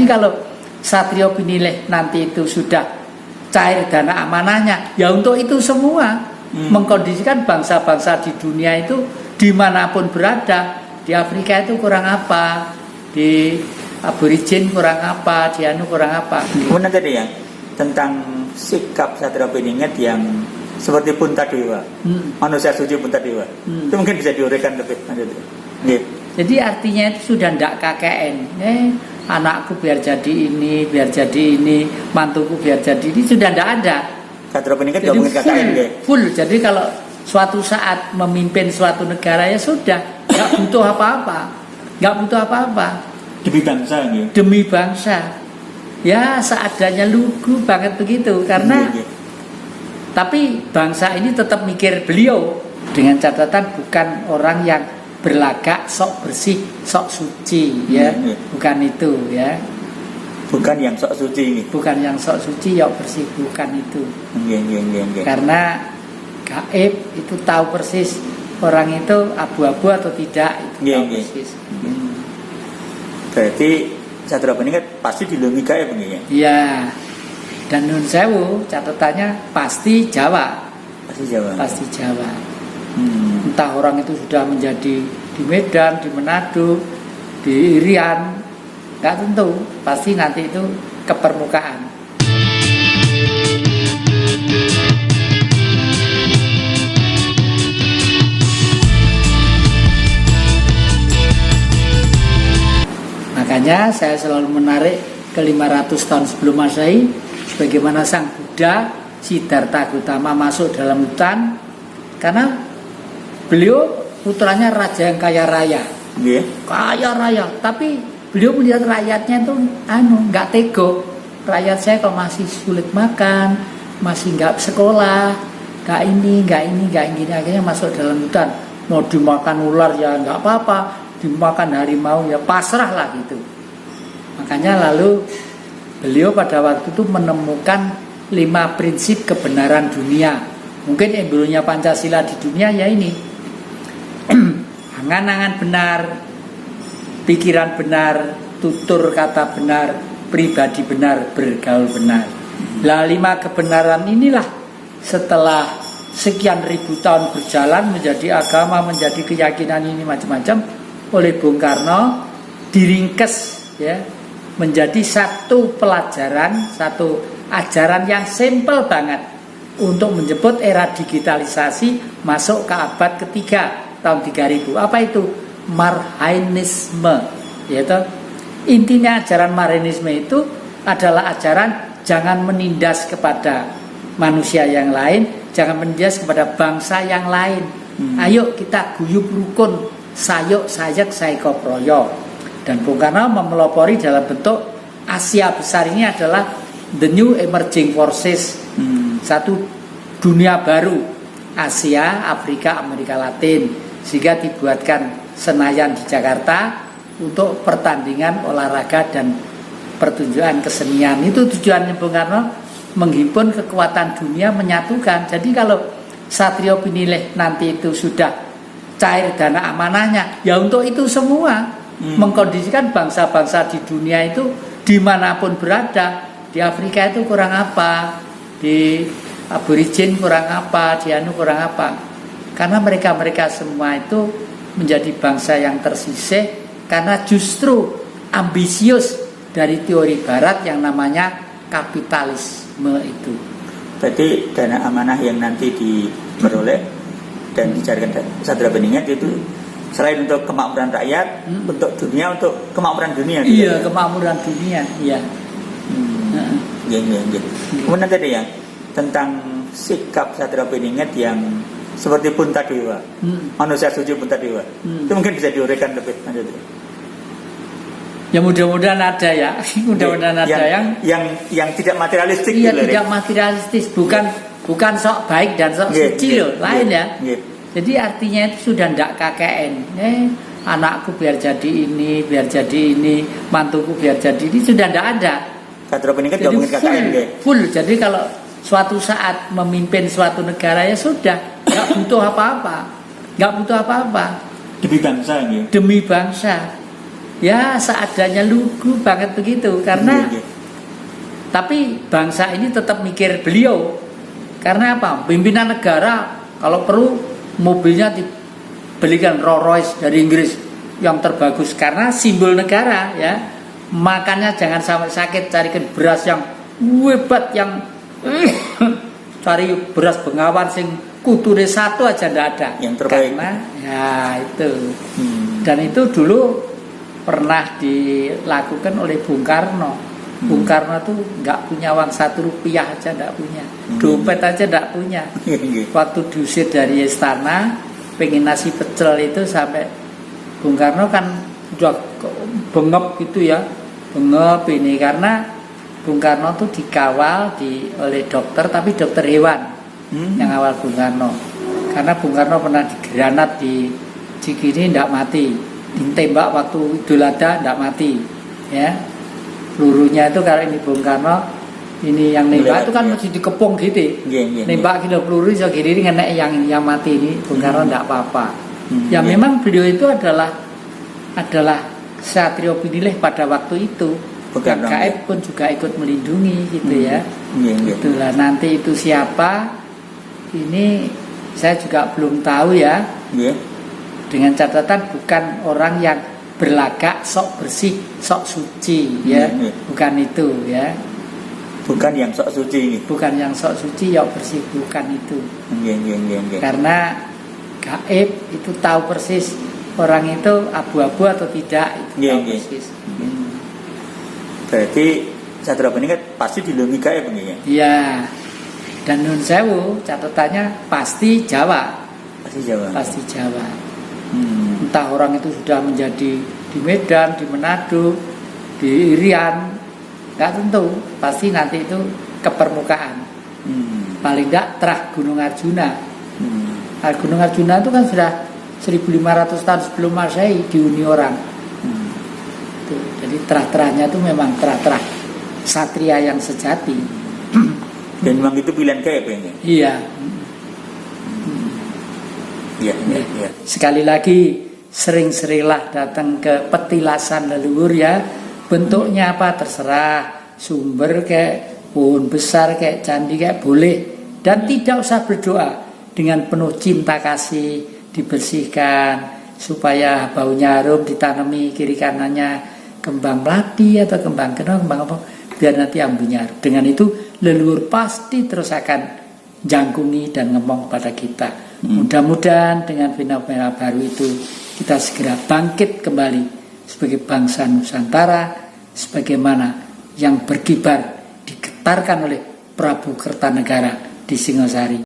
Jadi kalau Satrio Pinilih nanti itu sudah cair dana amanahnya, ya untuk itu semua mengkondisikan bangsa-bangsa di dunia itu dimanapun berada. Di Afrika itu kurang apa, di Aborigin kurang apa, di Anu kurang apa. Kemudian tadi ya tentang sikap Satrio Piningit yang seperti Puntadewa, manusia suci Puntadewa, itu mungkin bisa diuraikan lebih lanjut. Jadi artinya itu sudah tidak KKN. Anakku biar jadi ini, mantuku biar jadi ini, sudah tidak ada. Satrio Piningit tidak mungkin KKN. Full. Jadi kalau suatu saat memimpin suatu negara ya sudah, nggak butuh apa-apa. Demi bangsa ya. Demi bangsa. Ya seadanya lugu banget begitu karena. Tapi bangsa ini tetap mikir beliau dengan catatan bukan orang yang berlagak sok bersih, sok suci, ya, bukan itu, ya. Bukan yang sok suci. Bukan yang sok suci, sok bersih, bukan itu. Karena gaib itu tahu persis orang itu abu-abu atau tidak, itu tahu persis. Berarti Satrio Piningit pasti dilindungi gaib ya? Iya. Dan Nun Sewu catatannya pasti Jawa. Pasti Jawa. Entah orang itu sudah menjadi di Medan, di Manado, di Irian, nggak tentu. Pasti nanti itu ke permukaan. Makanya saya selalu menarik ke 500 tahun sebelum Masehi, bagaimana Sang Buddha Siddhartha Gautama masuk dalam hutan, karena beliau putranya raja yang kaya raya, kaya raya, tapi beliau melihat rakyatnya itu nggak tego. Rakyat saya kalau masih sulit makan, masih nggak sekolah, nggak ini, akhirnya masuk dalam hutan. Mau dimakan ular ya nggak apa-apa, dimakan harimau ya pasrah lah gitu. Makanya lalu beliau pada waktu itu menemukan 5 prinsip kebenaran dunia. Mungkin embryonya Pancasila di dunia ya ini. Angan-angan benar, pikiran benar, tutur kata benar, pribadi benar, bergaul benar. Lah 5 kebenaran inilah setelah sekian ribu tahun berjalan menjadi agama, menjadi keyakinan ini macam-macam oleh Bung Karno diringkes ya menjadi satu pelajaran, satu ajaran yang simpel banget untuk menjemput era digitalisasi masuk ke abad ketiga tahun 3000. Apa itu? Marhainisme, yaitu intinya ajaran Marhainisme itu adalah ajaran jangan menindas kepada manusia yang lain, jangan menindas kepada bangsa yang lain. Ayo kita guyub rukun, sayuk sayak saiko proyo. Dan Bung Karno memelopori dalam bentuk Asia besar ini adalah the new emerging forces, satu dunia baru, Asia, Afrika, Amerika Latin, sehingga dibuatkan Senayan di Jakarta untuk pertandingan olahraga dan pertunjukan kesenian. Itu tujuannya Bung Karno, menghimpun kekuatan dunia, menyatukan. Jadi kalau Satrio Pinilih nanti itu sudah cair dana amanahnya, ya untuk itu semua. Mengkondisikan bangsa-bangsa di dunia itu dimanapun berada. Di Afrika itu kurang apa, di Aborigin kurang apa, di Anu kurang apa. Karena mereka semua itu menjadi bangsa yang tersisih karena justru ambisius dari teori barat yang namanya kapitalisme itu. Berarti dana amanah yang nanti diperoleh dan dicarikan Satrio Piningit itu selain untuk kemakmuran rakyat, untuk dunia, untuk kemakmuran dunia. Iya, kemakmuran dunia. Iya. Kemudian tadi ya tentang sikap Satrio Piningit yang seperti Puntadewa, manusia suci Puntadewa, itu mungkin bisa diuraikan lebih lanjut. Ya mudah-mudahan ada ya, mudah-mudahan ada yang tidak materialistik. Iya, tidak materialistis, bukan sok baik dan sok suci loh, lain ya. Jadi artinya itu sudah tidak KKN. Anakku biar jadi ini, mantuku biar jadi ini, sudah tidak ada. Satrio Piningit tidak mungkin KKN. Full. Jadi kalau suatu saat memimpin suatu negara ya sudah, nggak butuh apa-apa. Demi bangsa. ya seadanya, lugu banget begitu. Karena Iya. tapi bangsa ini tetap mikir beliau. Karena apa? Pimpinan negara kalau perlu mobilnya dibelikan Rolls Royce dari Inggris yang terbagus, karena simbol negara ya. Makannya jangan sampai sakit, carikan beras yang hebat, yang cari beras Bengawan sing kutune satu aja ndak ada. Yang terbaik. Karena ya itu. Dan itu dulu pernah dilakukan oleh Bung Karno. Bung Karno tuh nggak punya uang 1 rupiah aja nggak punya, dompet aja nggak punya. Waktu diusir dari istana, pengen nasi pecel itu, sampai Bung Karno kan udah bengep gitu ya, bengep ini karena Bung Karno tuh dikawal oleh dokter, tapi dokter hewan yang awal Bung Karno. Karena Bung Karno pernah digranat di Cikini ndak mati, ditembak waktu Idul Adha ndak mati, ya. Pelurunya itu kalau ini Bung Karno, ini yang nembak itu kan mesti dikepung gitu. Nembak kilo peluru iso gini ngenek yang mati ini Bung Karno ndak apa-apa. Ya memang beliau itu adalah satrio pinilih pada waktu itu. Yang gaib pun juga ikut melindungi gitu ya. Itulah, nanti itu siapa? Ini saya juga belum tahu ya. Dengan catatan bukan orang yang berlagak sok bersih, sok suci ya. Bukan itu ya. Bukan yang sok suci. Bukan yang sok suci, yang bersih, bukan itu. Karena gaib itu tahu persis orang itu abu-abu atau tidak, itu tahu persis. Berarti Satria Bening pasti dilindungi gaib begini. Iya. Dan nun sewu catatannya pasti Jawa. Pasti Jawa. Entah orang itu sudah menjadi di Medan, di Manado, di Irian, nggak tentu. Pasti nanti itu ke permukaan. Paling nggak terah Gunung Arjuna. Gunung Arjuna itu kan sudah 1500 tahun sebelum Masehi dihuni orang. Jadi terah-terahnya itu memang terah-terah satria yang sejati. Dan memang itu pilihan gaib ini. Iya. Iya. Sekali lagi, sering-seringlah datang ke petilasan leluhur ya. Bentuknya apa terserah, sumber kayak pohon besar, kayak candi kayak boleh. Dan tidak usah berdoa, dengan penuh cinta kasih dibersihkan supaya baunya harum, ditanami kiri kanannya kembang melati atau kembang kenal, kembang apa, biar nanti ambunya. Dengan itu leluhur pasti terus akan jangkungi dan ngomong pada kita. Mudah-mudahan dengan fenomena baru itu kita segera bangkit kembali sebagai bangsa Nusantara, sebagaimana yang berkibar digetarkan oleh Prabu Kertanegara di Singosari.